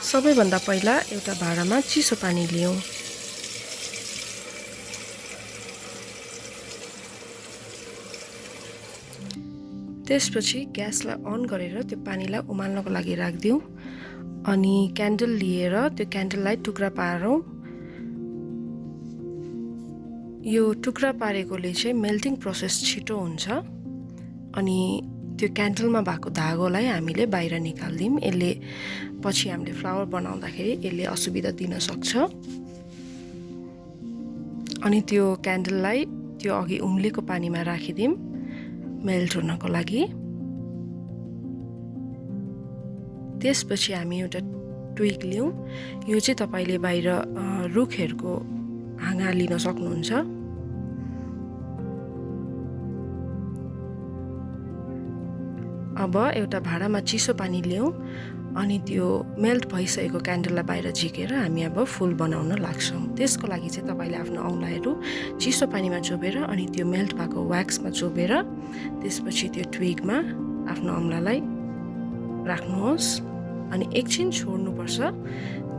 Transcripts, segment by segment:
सबैभन्दा पहिला एउटा भाँडामा चिसो पानी लियौं। त्यसपछि ग्यासलाई अन गरेर त्यो पानीलाई उमाल्नको लागि राख्दियौं। अनि क्यान्डल लिएर त्यो क्यान्डललाई टुक्रा पारौं। यो टुक्रा पारेकोले चाहिँ मेल्टिङ प्रोसेस छिटो हुन्छ। अनि त्यो क्यान्डलमा भएको धागोलाई हामीले बाहिर निकाल्दियौं। यसले पछि हामीले फ्लावर बनाउँदाखेरि यसले असुविधा दिन सक्छ। अनि त्यो क्यान्डललाई त्यो अघि उम्लेको पानीमा राखिदियौं मेल्ट हुनको लागि। त्यसपछि हामी एउटा ट्विग लियौं। यो चाहिँ तपाईले बाहिर रुखहरूको हाँगा लिन सक्नुहुन्छ। अब एउटा भाँडामा चिसो पानी लियौं अनि त्यो मेल्ट भइसकेको क्यान्डललाई बाहिर झिकेर हामी अब फूल बनाउन लाग्छौं। त्यसको लागि चाहिँ तपाईले आफ्नो औँलाहरू चिसो पानीमा चोबेर अनि त्यो मेल्ट भएको व्याक्समा चोबेर त्यसपछि त्यो ट्विगमा आफ्नो औँलालाई राख्नुहोस् अनि एकछिन छोड्नुपर्छ।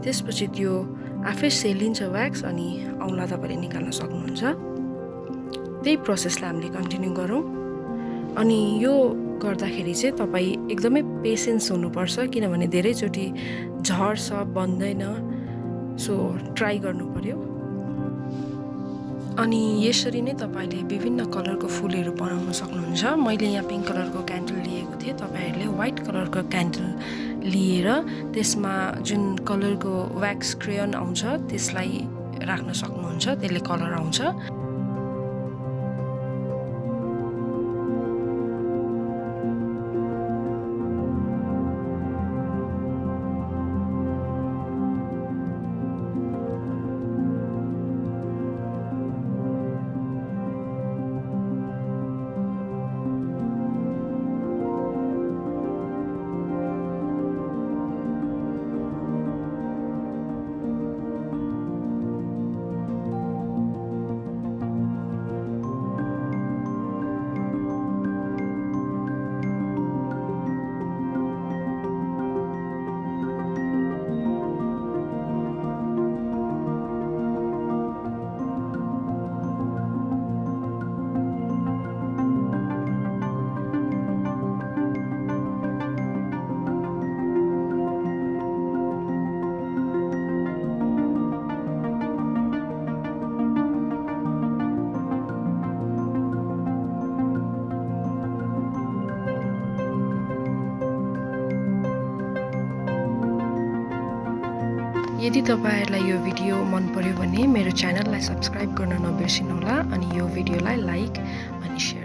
त्यसपछि त्यो आफै सेलिन्छ व्याक्स अनि औँला तपाईले निकाल्न सक्नुहुन्छ। त्यही प्रोसेसलाई हामीले कन्टिन्यू गरौँ। अनि यो गर्दाखेरि चाहिँ तपाई एकदमै पेशेन्स हुनुपर्छ किनभने धेरैचोटी झर्छ बन्दैन। सो ट्राई गर्नु पर्यो। अनि यसरी नै तपाईले विभिन्न कलरको फूलहरू बनाउन सक्नुहुन्छ। मैले यहाँ पिंक कलरको क्यान्डल लिएको थिएँ। तपाईहरुले व्हाइट कलरको क्यान्डल लिएर त्यसमा जुन कलरको व्याक्स क्रेयन आउँछ त्यसलाई राख्न सक्नुहुन्छ। त्यसले कलर आउँछ। यदि तपाईहरुलाई यो भिडियो मन पर्यो भने मेरो च्यानललाई सब्स्क्राइब गर्न नबिर्सिनुहोला अनि यो भिडियोलाई लाइक अनि शेयर